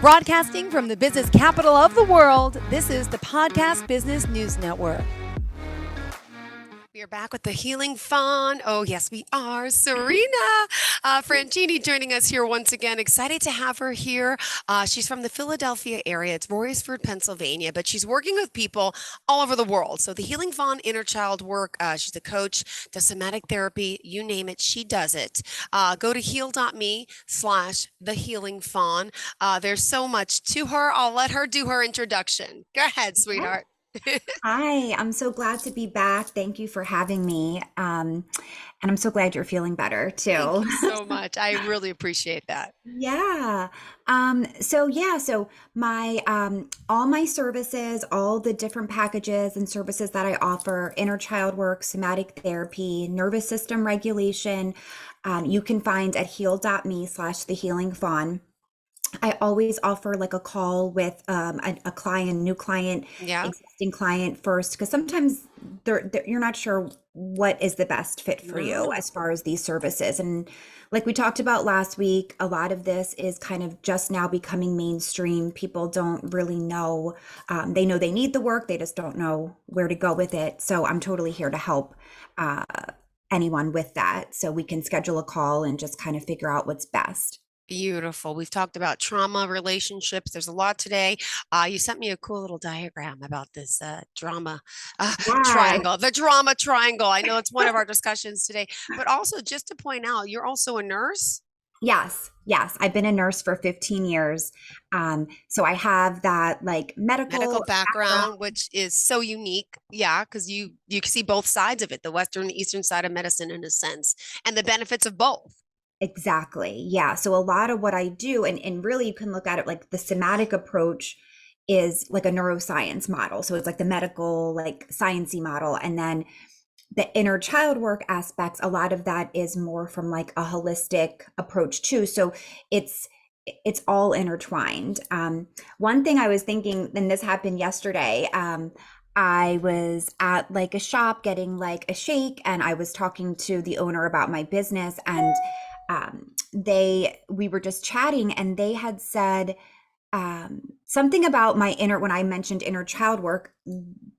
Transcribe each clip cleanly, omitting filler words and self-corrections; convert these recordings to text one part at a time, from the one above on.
Broadcasting from the business capital of the world, this is the Podcast Business News Network. We are back with the Healing Fawn. Oh, yes, we are. Serena Franchini joining us here once again. Excited to have her here. She's from the Philadelphia area. It's Royersford, Pennsylvania, but she's working with people all over the world. So the Healing Fawn inner child work, she's a coach, does somatic therapy, you name it, she does it. Go to heal.me/the Healing Fawn. There's so much to her. I'll let her do her introduction. Go ahead, sweetheart. Hi, I'm so glad to be back. Thank you for having me. And I'm so glad you're feeling better Thank too. you so much. I really appreciate that. Yeah. So my all my services, all the different packages and services that I offer, inner child work, somatic therapy, nervous system regulation, you can find at heal.me/the healing fawn. I always offer like a call with a client, new client, Yeah. existing client first, because sometimes you're not sure what is the best fit for you No. as far as these services. And like we talked about last week, a lot of this is kind of just now becoming mainstream. People don't really know. They know they need the work, they just don't know where to go with it. So I'm totally here to help uh, anyone with that. So we can schedule a call and just kind of figure out what's best. Beautiful. We've talked about trauma, relationships. There's a lot today. You sent me a cool little diagram about this drama Yeah. triangle, the drama triangle. I know it's one of our discussions today, but also just to point out, you're also a nurse. Yes, yes. I've been a nurse for 15 years. So I have that like Medical medical background. background, which is so unique. Yeah, because you can see both sides of it, the Western and Eastern side of medicine in a sense, and the benefits of both. Exactly. Yeah. So a lot of what I do, and really you can look at it like the somatic approach is like a neuroscience model. So it's like the medical, like sciencey model. And then the inner child work aspects, a lot of that is more from like a holistic approach too. So it's it's all intertwined. One thing I was thinking, and this happened yesterday, I was at like a shop getting like a shake, and I was talking to the owner about my business, and we were just chatting, and they had said something about my inner, when I mentioned inner child work,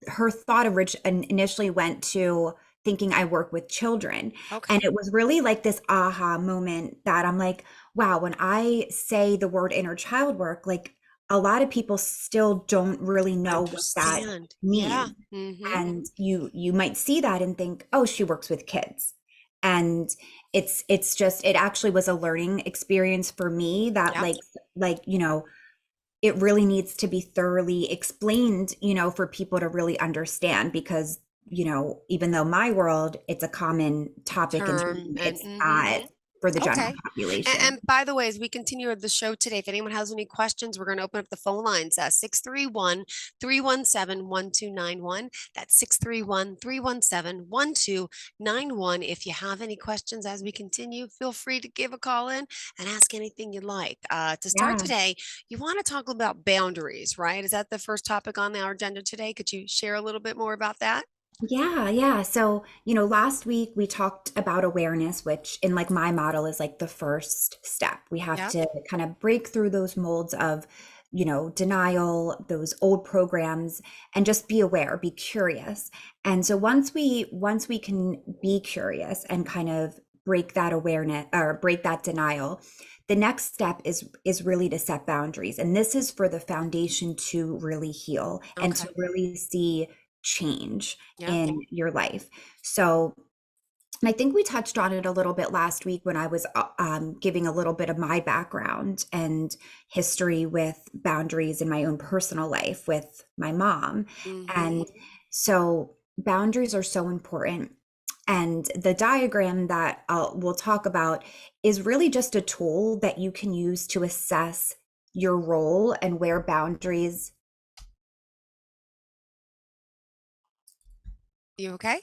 her thought initially went to thinking I work with children. And Okay. it was really like this aha moment that I'm like, wow, when I say the word inner child work, like a lot of people still don't really know what that Understand. Yeah. means. Mm-hmm. And you might see that and think, oh, she works with kids. And it's just, it actually was a learning experience for me that Yep. it really needs to be thoroughly explained, for people to really understand, because, even though my world, it's a common topic and Term term, and it's not mm-hmm. for the general Okay. population. And by the way, as we continue the show today, if anyone has any questions, we're going to open up the phone lines 631-317-1291. That's 631-317-1291. If you have any questions as we continue, feel free to give a call in and ask anything you'd like. To start Yeah. today, you want to talk about boundaries, right? Is that the first topic on our agenda today? Could you share a little bit more about that? Yeah, yeah. So, last week we talked about awareness, which in like my model is like the first step. We have Yep. to kind of break through those molds of, denial, those old programs, and just be aware, be curious. And so once we can be curious and kind of break that awareness or break that denial, the next step is really to set boundaries. And this is for the foundation to really heal and to Okay. really see change Yep. in your life. So, and I think we touched on it a little bit last week when I was giving a little bit of my background and history with boundaries in my own personal life with my mom. Mm-hmm. And so, boundaries are so important. And the diagram that we'll talk about is really just a tool that you can use to assess your role and where boundaries. You okay?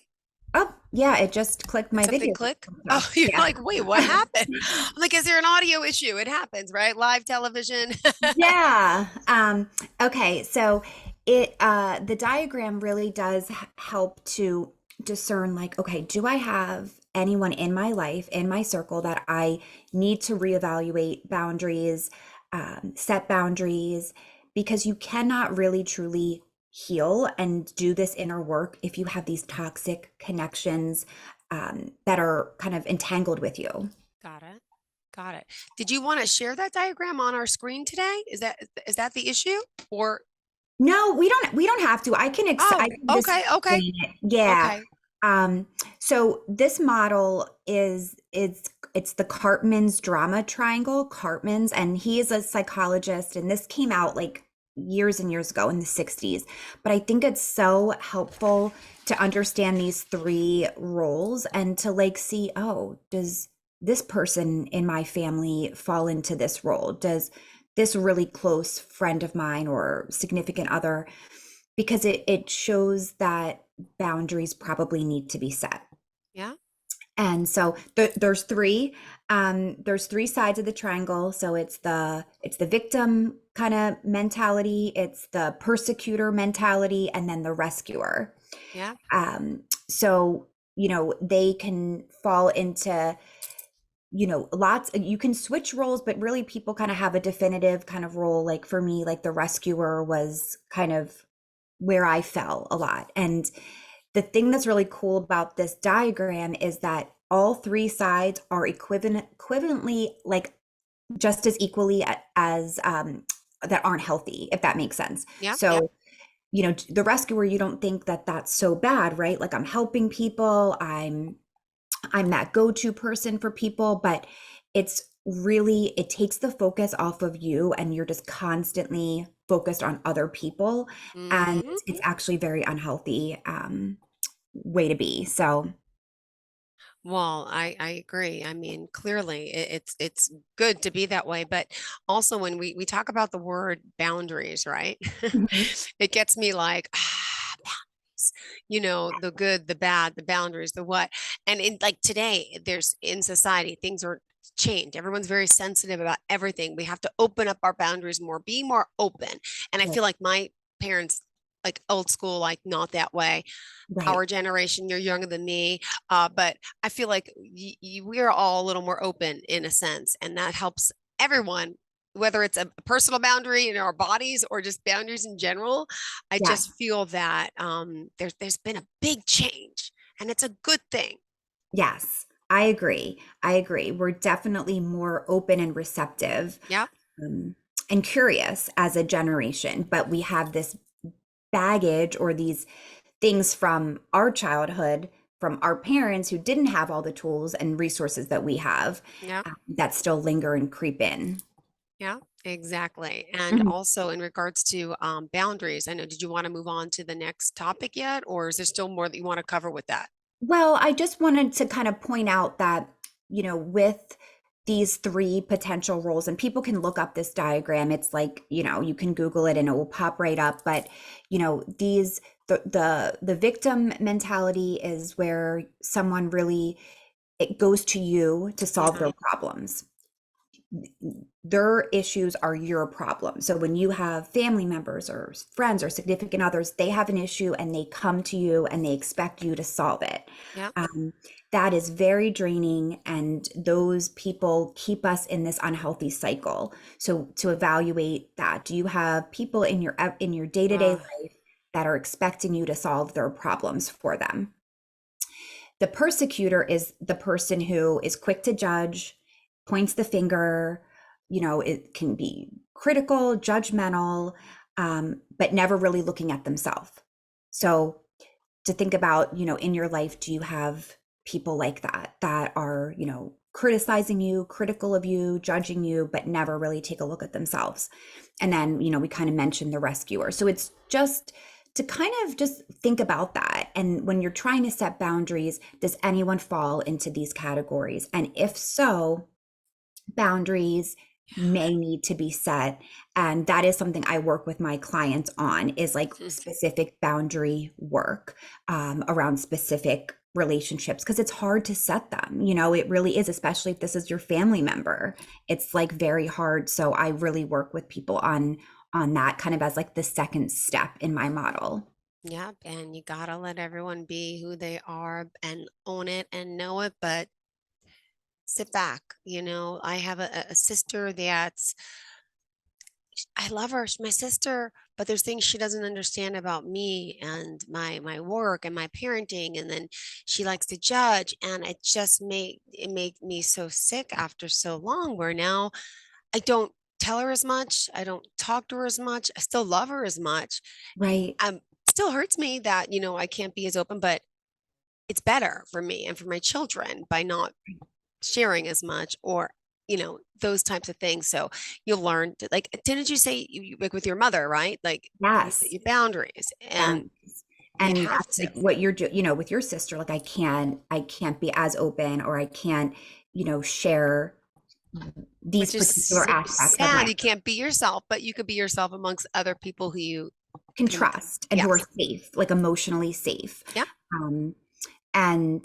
Oh, yeah, it just clicked Did my something video. click? Oh, Off. you're Yeah. like, wait, what happened? I'm like, is there an audio issue? It happens, right? Live television. Yeah. Okay. So the diagram really does help to discern like, okay, do I have anyone in my life, in my circle that I need to reevaluate boundaries? set boundaries, because you cannot really truly heal and do this inner work if you have these toxic connections that are kind of entangled with you. Got it. Got it. Did you want to share that diagram on our screen today? Is that the issue? Or No, we don't have to. I oh, can just okay, okay, explain it. Yeah. okay. Um, so this model it's the Cartman's drama triangle, Cartman's, and he is a psychologist, and this came out like years and years ago in the 60s. But I think it's so helpful to understand these three roles and to like see, oh, does this person in my family fall into this role? Does this really close friend of mine or significant other, because it shows that boundaries probably need to be set. Yeah. And so there's three sides of the triangle. So it's the victim kind of mentality, it's the persecutor mentality, and then the rescuer. Yeah. So they can fall into, lots. You can switch roles, but really people kind of have a definitive kind of role. Like for me, like the rescuer was kind of where I fell a lot. And the thing that's really cool about this diagram is that all three sides are equivalently, like just as equally as that aren't healthy, if that makes sense. Yeah. So, the rescuer, you don't think that that's so bad, right? Like I'm helping people, I'm that go-to person for people, but it's really, it takes the focus off of you and you're just constantly focused on other people, and Hmm. it's actually very unhealthy way to be. So, Well, I agree. I mean, clearly it's good to be that way, but also when we talk about the word boundaries, right? mhm, It gets me like, boundaries, the good, the bad, the boundaries, the what. And in like today, there's in society, things are changed. Everyone's very sensitive about everything. We have to open up our boundaries more, be more open. And I right, feel like my parents, like old school, like not that way. right. Our generation, you're younger than me, but I feel like we are all a little more open in a sense, and that helps everyone, whether it's a personal boundary in our bodies or just boundaries in general. I Yeah. just feel that there's been a big change, and it's a good thing. Yes, I agree. I agree. We're definitely more open and receptive, Yeah. um, and curious as a generation, but we have this baggage or these things from our childhood, from our parents who didn't have all the tools and resources that we have, Yeah. that still linger and creep in. Yeah. Exactly. And Mhm. also in regards to boundaries, I know, did you want to move on to the next topic yet, or is there still more that you want to cover with that? Well, I just wanted to kind of point out that, with these three potential roles, and people can look up this diagram. It's like, you can Google it and it will pop right up. But, the victim mentality is where someone really, it goes to you to solve Yeah. their problems. Their issues are your problem. So when you have family members or friends or significant others, they have an issue and they come to you and they expect you to solve it. Yeah. Um, that is very draining, and those people keep us in this unhealthy cycle. So to evaluate that, do you have people in your day-to-day Uh, life that are expecting you to solve their problems for them? The persecutor is the person who is quick to judge, points the finger, it can be critical, judgmental, but never really looking at themselves. So to think about, in your life, do you have people like that are, criticizing you, critical of you, judging you, but never really take a look at themselves? And then, we kind of mentioned the rescuer. So it's just to kind of just think about that. And when you're trying to set boundaries, does anyone fall into these categories? And if so, boundaries may need to be set, and that is something I work with my clients on, is like specific boundary work around specific relationships, because it's hard to set them. It really is, especially if this is your family member. It's like very hard. So I really work with people on that kind of as like the second step in my model. Yep, and you gotta let everyone be who they are and own it and know it, but sit back. I have a sister that's I love her. She's my sister, but there's things she doesn't understand about me and my work and my parenting. And then she likes to judge. And it made me so sick after so long, where now I don't tell her as much. I don't talk to her as much. I still love her as much. Right. Still hurts me that, I can't be as open, but it's better for me and for my children by not sharing as much, or those types of things. So you'll learn to, like, didn't you say like with your mother, right? Like, you set Yes. your boundaries, and Boundaries. you And have that's to, like what you're doing, with your sister. Like I can't be as open, or I can't, share these which is particular so aspects of sad. my You can't be yourself, but you could be yourself amongst other people who you can can. trust and who are Yes. safe, like emotionally safe. Yep. Um, and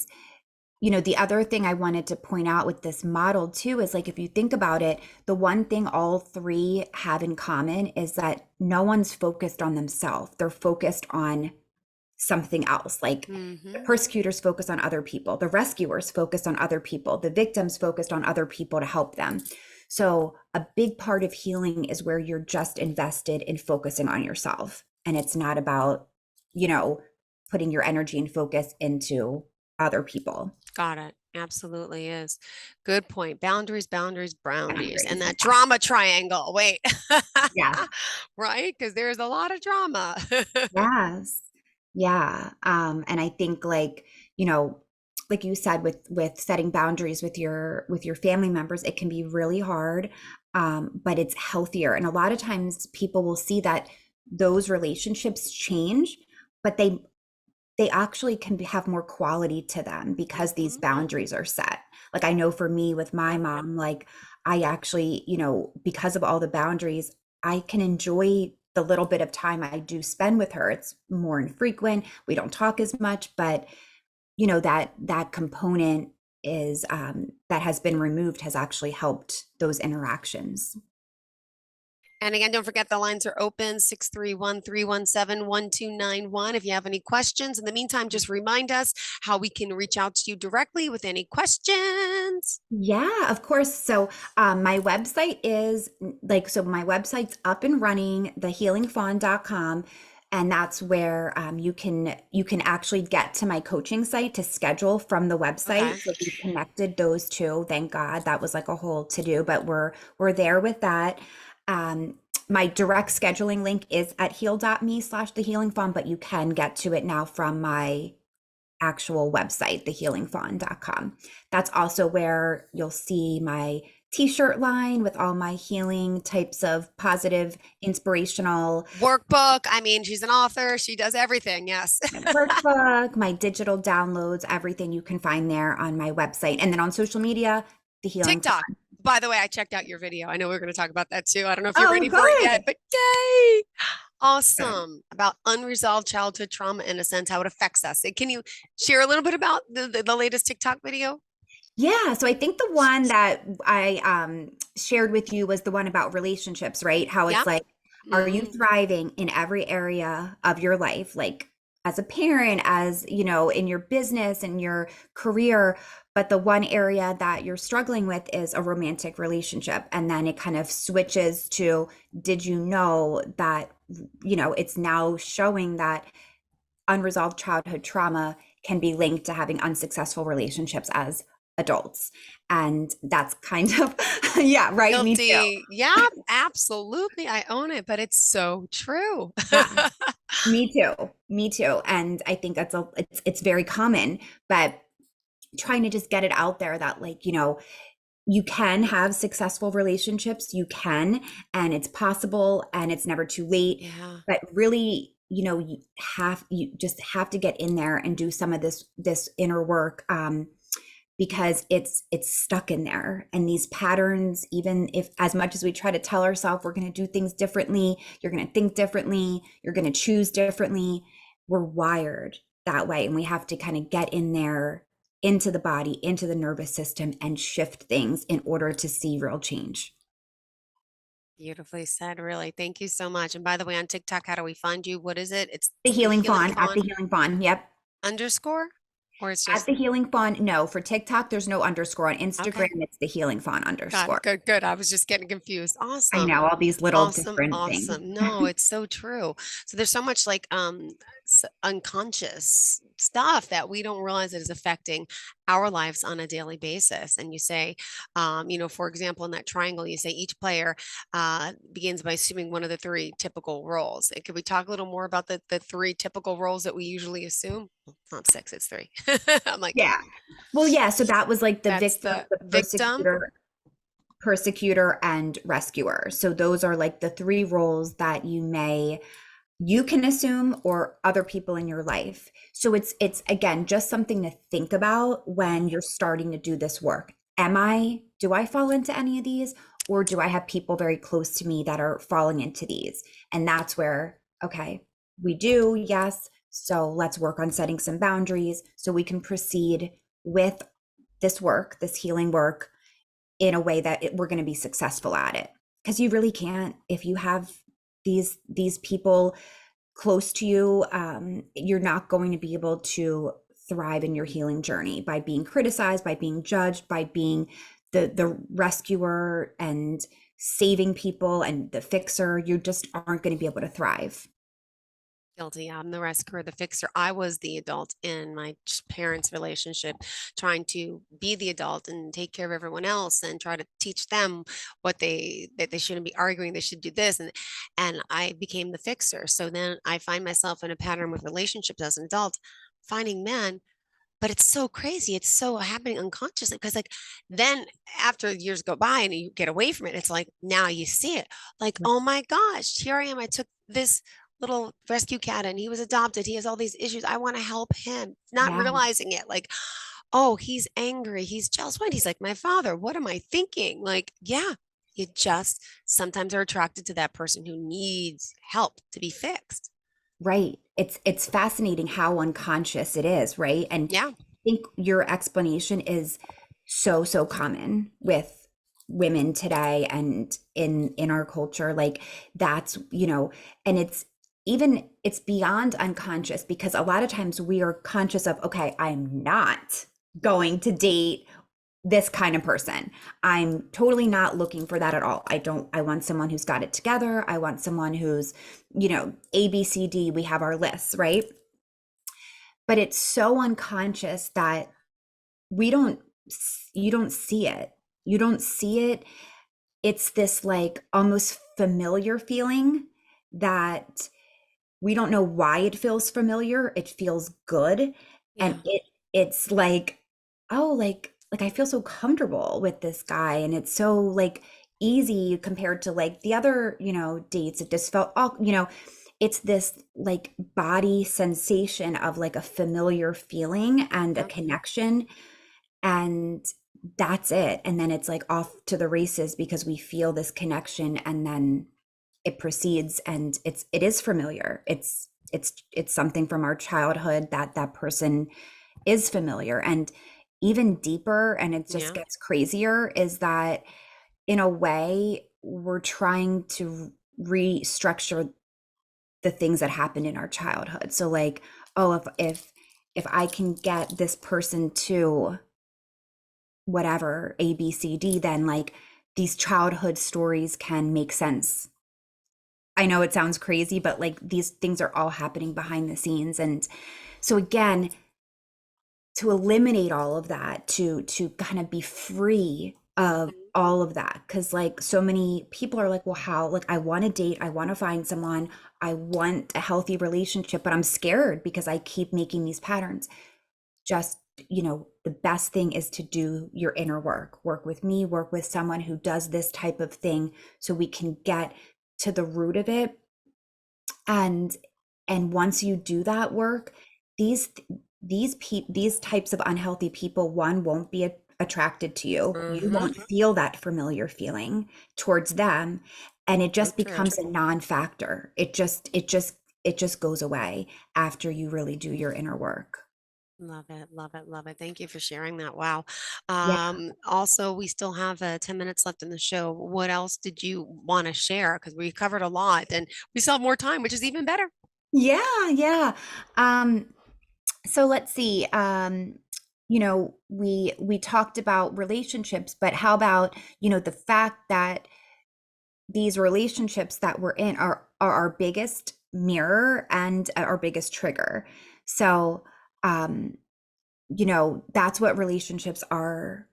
the other thing I wanted to point out with this model too is, like, if you think about it, the one thing all three have in common is that no one's focused on themselves. They're focused on something else. Like, the Hmm. persecutors focus on other people, the rescuers focus on other people, the victims focused on other people to help them. So a big part of healing is where you're just invested in focusing on yourself. And it's not about, putting your energy and focus into other people. Got it. Absolutely is. Good point. Boundaries, boundaries, boundaries. And Boundaries. that drama triangle. Wait. Yeah. Right? Because there's a lot of drama. Yes. Yeah. And I think, like, like you said, with setting boundaries with your family members, it can be really hard. But it's healthier. And a lot of times people will see that those relationships change, but they actually have more quality to them because these Mhm. boundaries are set. Like, I know for me with my mom, like, I actually, because of all the boundaries, I can enjoy the little bit of time I do spend with her. It's more infrequent. We don't talk as much, but that component is that has been removed, has actually helped those interactions. And again, don't forget the lines are open 631-317-1291. If you have any questions, in the meantime, just remind us how we can reach out to you directly with any questions. Yeah, of course. So my website is my website's up and running, thehealingfawn.com. And that's where you can actually get to my coaching site to schedule from the Okay. website. So we've connected those two. Thank God. That was like a whole to do, but we're there with that. My direct scheduling link is at heal.me/thehealingfawn, but you can get to it now from my actual website, thehealingfawn.com. That's also where you'll see my t-shirt line with all my healing types of positive, inspirational Workbook. I mean, she's an author. She does everything. Yes. workbook, my digital downloads, everything you can find there on my website. And then on social media, the Healing TikTok. Fawn. By the way, I checked out your video. I know we're going to talk about that too. I don't know if you're Oh, ready for it good. yet, but yay. Good. Awesome. About unresolved childhood trauma, in a sense, how it affects us. Can you share a little bit about the latest TikTok video? Yeah, so I think the one that I shared with you was the one about relationships, right? How it's Yep. like, are you Hmm. thriving in every area of your life? Like, as a parent, as in your business and your career, but the one area that you're struggling with is a romantic relationship. And then it kind of switches to, did you know that, it's now showing that unresolved childhood trauma can be linked to having unsuccessful relationships as adults. And that's kind of, yeah, right. Me too. Guilty. Yeah, absolutely. I own it, but it's so true. Yeah, me too. Me too. And I think it's very common, but trying to just get it out there that, like, you can have successful relationships, you can, and it's possible, and it's never too late. Yeah. But really, you just have to get in there and do some of this inner work, because it's stuck in there. And these patterns, even if, as much as we try to tell ourselves we're going to do things differently, you're going to think differently, you're going to choose differently, we're wired that way. And we have to kind of get in there, into the body, into the nervous system, and shift things in order to see real change. Beautifully said, really. Thank you so much. And by the way, on TikTok, how do we find you? What is it? It's The the Healing Healing Fawn, at Fawn the Healing Fawn. Yep. underscore. Or it's At just the Healing Fawn, no. For TikTok, there's no underscore. On Instagram, okay. it's the Healing Fawn Got it. underscore. Good, good. I was just getting confused. I Awesome. know all these little Awesome, different things. awesome. No, it's so true. So there's so much like unconscious stuff that we don't realize that is affecting our lives on a daily basis. And you say, for example, in that triangle, you say each player begins by assuming one of the three typical roles. And could we talk a little more about the three typical roles that we usually assume? Well, it's not six, it's three. I'm like, Yeah. Well, yeah. So that was like the that's victim, the the victim. persecutor, and rescuer. So those are like the three roles that you can assume, or other people in your life. So it's again just something to think about when you're starting to do this work. Do I fall into any of these, or do I have people very close to me that are falling into these? And that's where, okay, we do, yes. So let's work on setting some boundaries so we can proceed with this work, this healing work, in a way that we're going to be successful at it. Because you really can't, if you have these people close to you, you're not going to be able to thrive in your healing journey by being criticized, by being judged, by being the rescuer and saving people and the fixer. You just aren't going to be able to thrive. Guilty. I'm the rescuer, the fixer. I was the adult in my parents' relationship, trying to be the adult and take care of everyone else and try to teach them what that they shouldn't be arguing, they should do this. And I became the fixer. So then I find myself in a pattern with relationships as an adult, finding men, but it's so crazy. It's so happening unconsciously because like then after years go by and you get away from it, it's like now you see it. Like, oh my gosh, here I am. I took this little rescue cat and he was adopted. He has all these issues. I want to help him, not Yeah, realizing it. Like, oh, he's angry. He's jealous. What? He's like my father. What am I thinking? Like, yeah, you just sometimes are attracted to that person who needs help to be fixed. right. It's fascinating how unconscious it is, right? And Yeah. I think your explanation is so common with women today and in our culture. Like that's, and it's beyond unconscious, because a lot of times we are conscious of, okay, I'm not going to date this kind of person. I'm totally not looking for that at all. I want someone who's got it together. I want someone who's, A, B, C, D, we have our lists, right? But it's so unconscious that we don't, you don't see it. You don't see it. It's this like almost familiar feeling that we don't know why it feels familiar. It feels good. Yeah. And it's like, oh, like I feel so comfortable with this guy, and it's so like easy compared to like the other, dates. It just felt all, it's this like body sensation of like a familiar feeling and a Yep. connection, and that's it. And then it's like off to the races because we feel this connection, and then it proceeds, and it is familiar. It's something from our childhood that that person is familiar. And even deeper, and it just Yeah. gets crazier, is that in a way we're trying to restructure the things that happened in our childhood. So like, oh, if I can get this person to whatever A, B, C, D, then like these childhood stories can make sense. I know it sounds crazy, but like these things are all happening behind the scenes. And so again, to eliminate all of that, to kind of be free of Mhm. all of that, because like so many people are like, well, how, like I want to date, I want to find someone, I want a healthy relationship, but I'm scared because I keep making these patterns. Just, the best thing is to do your inner work with me, work with someone who does this type of thing, so we can get to the root of it. And and once you do that work, these these types of unhealthy people, one, won't be attracted to you. You Mhm. won't feel that familiar feeling towards them, and it So just true. becomes a non-factor. It just goes away after you really do your inner work. Love it, love it, love it. Thank you for sharing that. Wow. Yeah. Also, we still have 10 minutes left in the show. What else did you want to share? Because we covered a lot and we still have more time, which is even better. Yeah, yeah. So let's see. We talked about relationships, but how about, the fact that these relationships that we're in are our biggest mirror and our biggest trigger. So, um, that's what relationships are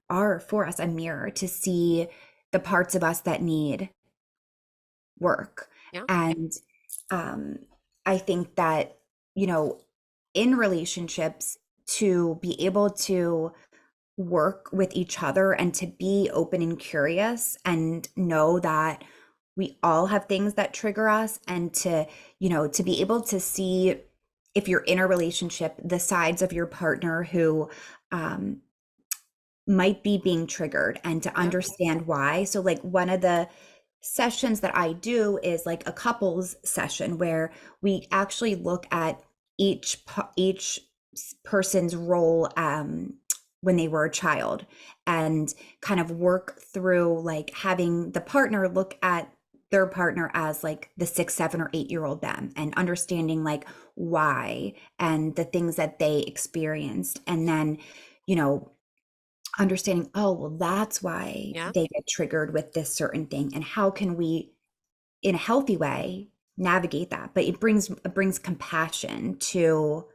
for us, a mirror to see the parts of us that need work. Yeah. And um, I think that, you know, in relationships, to be able to work with each other and to be open and curious and know that we all have things that trigger us, and to be able to see, if you're in a relationship, the sides of your partner who um, might be being triggered, and to Yeah. understand why. So like one of the sessions that I do is like a couples session where we actually look at each person's role when they were a child, and kind of work through like having the partner look at their partner as like the 6, 7, or 8-year-old them, and understanding like why and the things that they experienced, and then you know understanding, oh, well, that's why Yeah. they get triggered with this certain thing, and how can we, in a healthy way, navigate that. But it brings compassion to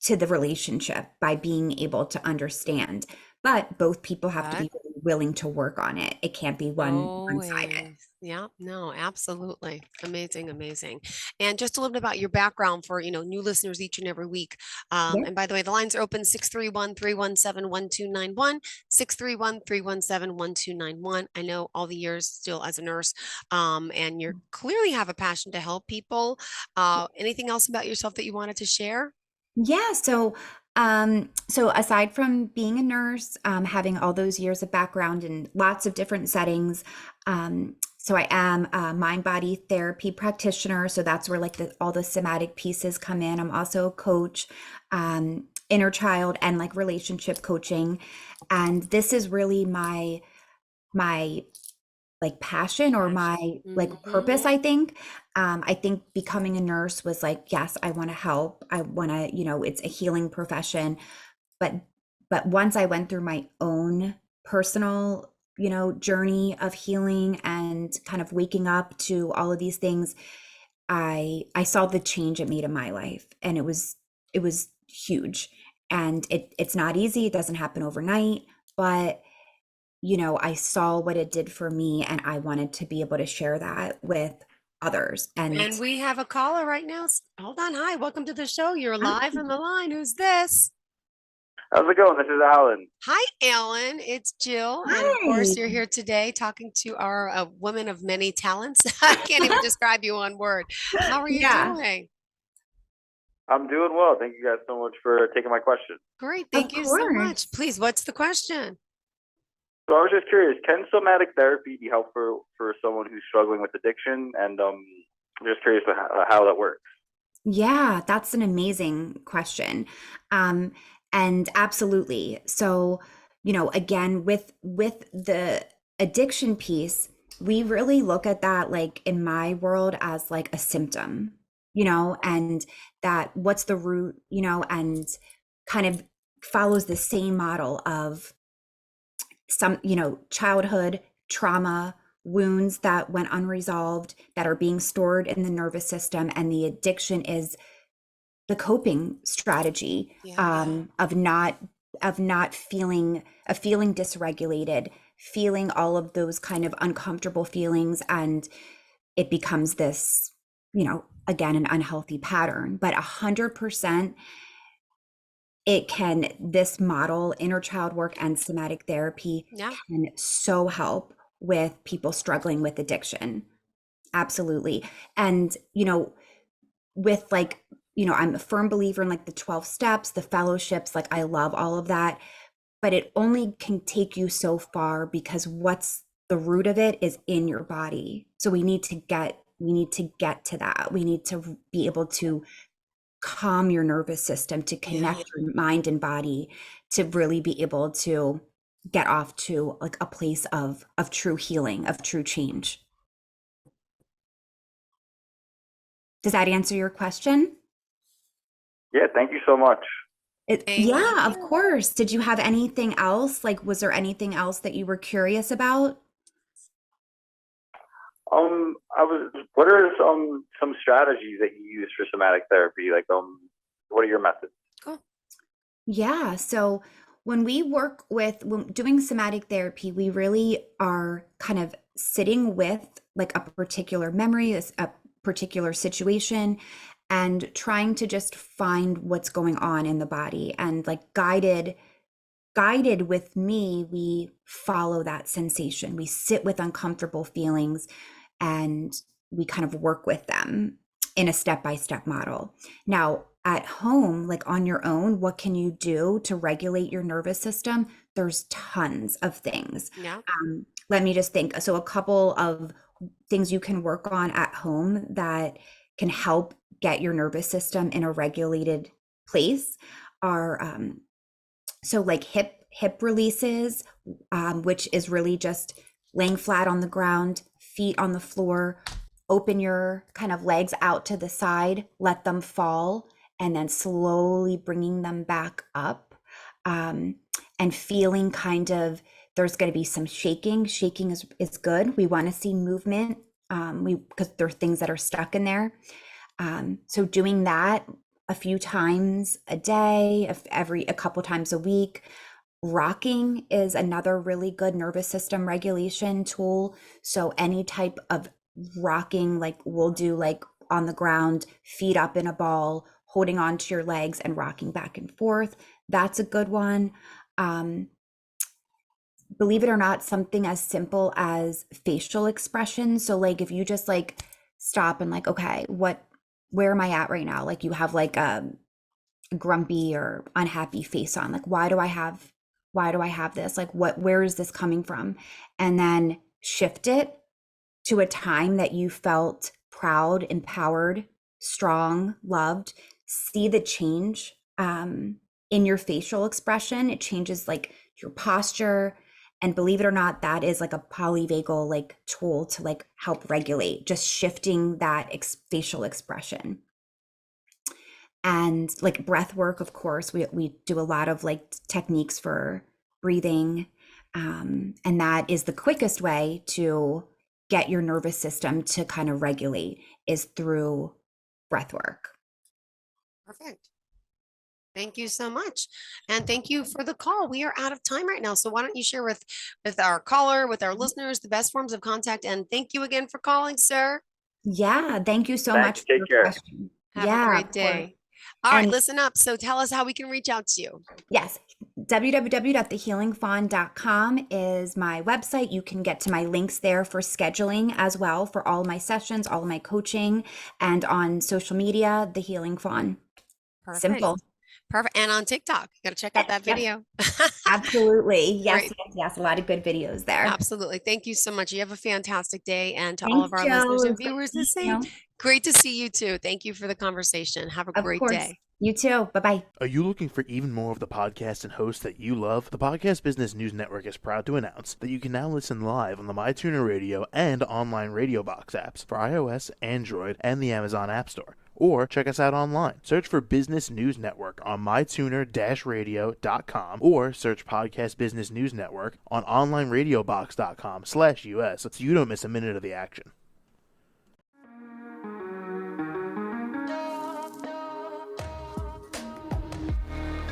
the relationship by being able to understand. But both people have to Good. be really willing to work on it. It can't be one-sided. Always. Yeah, no, absolutely. Amazing, amazing. And just a little bit about your background for, new listeners each and every week. Yeah. And by the way, the lines are open 631-317-1291, 631-317-1291. I know all the years still as a nurse, and you clearly have a passion to help people. Anything else about yourself that you wanted to share? Yeah, so aside from being a nurse, having all those years of background in lots of different settings, so I am a mind body therapy practitioner. So that's where like all the somatic pieces come in. I'm also a coach, inner child and like relationship coaching, and this is really my like passion, or my Passion. like Hmm. purpose, I think becoming a nurse was like, yes, I want to help, I want to, it's a healing profession. But but once I went through my own personal, journey of healing and kind of waking up to all of these things, I saw the change it made in my life, and it was huge. And it's not easy, it doesn't happen overnight, but I saw what it did for me, and I wanted to be able to share that with others. And And we have a caller right now. Hold on. Hi, welcome to the show. You're hi, live on the line. Who's this? How's it going? This is Alan. Hi, Ellen. It's Jill. And of course, hi. you're here today talking to our woman of many talents. I can't even describe you one word. How are you Yeah, doing? I'm doing well. Thank you guys so much for taking my question. Great. of Thank you so much. course. Please, what's the question? So I was just curious, can somatic therapy be helpful for someone who's struggling with addiction? And I'm just curious how that works. Yeah, that's an amazing question. Um, and absolutely. So, again, with the addiction piece, we really look at that, like in my world, as like a symptom, and that what's the root, and kind of follows the same model of some, childhood trauma, wounds that went unresolved, that are being stored in the nervous system. And the addiction is the coping strategy, Yeah. of not feeling dysregulated, feeling all of those kind of uncomfortable feelings, and it becomes this, again, an unhealthy pattern. But 100%, this model, inner child work and somatic therapy, Yeah. can so help with people struggling with addiction. Absolutely. And with like, I'm a firm believer in like the 12 steps, the fellowships, like I love all of that, but it only can take you so far, because what's the root of it is in your body. So we need to get to that. We need to be able to calm your nervous system, to Yeah. connect your mind and body, to really be able to get off to like a place of true healing, of true change. Does that answer your question? Yeah, thank you so much. Yeah, of course. Did you have anything else? Like, was there anything else that you were curious about? What are some strategies that you use for somatic therapy? Like, what are your methods? Cool. Yeah. So when doing somatic therapy, we really are kind of sitting with like a particular memory, a particular situation, and trying to just find what's going on in the body. And like guided with me, we follow that sensation. We sit with uncomfortable feelings and we kind of work with them in a step-by-step model. Now, at home, like on your own, what can you do to regulate your nervous system? There's tons of things. Yeah. Let me just think. So a couple of things you can work on at home that can help get your nervous system in a regulated place are so like hip releases, which is really just laying flat on the ground, feet on the floor, open your kind of legs out to the side, let them fall, and then slowly bringing them back up, and feeling kind of, there's going to be some shaking. Shaking is good. We want to see movement, because there are things that are stuck in there. So doing that a few times a day, a couple times a week. Rocking is another really good nervous system regulation tool. So any type of rocking, like we'll do like on the ground, feet up in a ball, holding onto your legs and rocking back and forth. That's a good one. Believe it or not, something as simple as facial expression. So like if you just like stop and like, okay, where am I at right now? Like you have like a grumpy or unhappy face on, like, why do I have this? Like where is this coming from? And then shift it to a time that you felt proud, empowered, strong, loved. See the change in your facial expression. It changes like your posture. And believe it or not, that is like a polyvagal like tool to like help regulate, just shifting that facial expression. And like breath work, of course, we do a lot of like techniques for breathing. And that is the quickest way to get your nervous system to kind of regulate, is through breath work. Perfect. Thank you so much. And thank you for the call. We are out of time right now. So why don't you share with our caller, with our listeners, the best forms of contact. And thank you again for calling, sir. Yeah. Thank you so much for Take your care. question. Have a great day. All right, listen up. So tell us how we can reach out to you. Yes. www.thehealingfawn.com is my website. You can get to my links there for scheduling as well for all of my sessions, all of my coaching, and on social media, The Healing Fawn. Perfect. Simple. Perfect. And on TikTok, you got to check out that video. Absolutely. Yes, Great. yes. A lot of good videos there. Absolutely. Thank you so much. You have a fantastic day. And to Thanks, all of our Jill. listeners and It was great viewers, to the see same. you. Great to see you too. Thank you for the conversation. Have a great day. You too. Bye-bye. Are you looking for even more of the podcasts and hosts that you love? The Podcast Business News Network is proud to announce that you can now listen live on the MyTuner Radio and online Radio Box apps for iOS, Android, and the Amazon App Store. Or check us out online. Search for Business News Network on mytuner-radio.com or search Podcast Business News Network on onlineradiobox.com/US so you don't miss a minute of the action.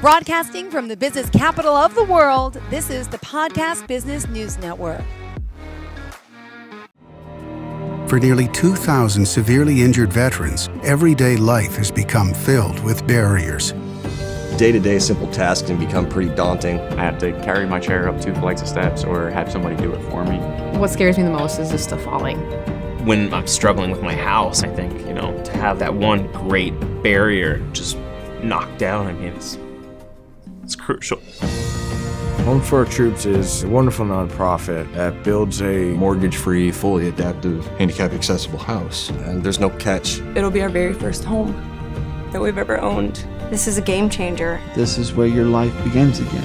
Broadcasting from the business capital of the world, this is the Podcast Business News Network. For nearly 2,000 severely injured veterans, everyday life has become filled with barriers. Day-to-day simple tasks can become pretty daunting. I have to carry my chair up 2 flights of steps or have somebody do it for me. What scares me the most is just the falling. When I'm struggling with my house, I think, to have that one great barrier just knocked down, it's crucial. Home for Our Troops is a wonderful nonprofit that builds a mortgage-free, fully adaptive, handicap-accessible house. And there's no catch. It'll be our very first home that we've ever owned. This is a game changer. This is where your life begins again.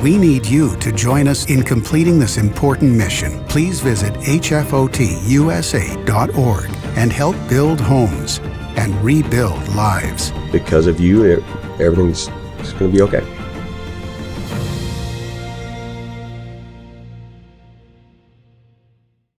We need you to join us in completing this important mission. Please visit hfotusa.org and help build homes. and rebuild lives. Because of you, everything's going to be okay.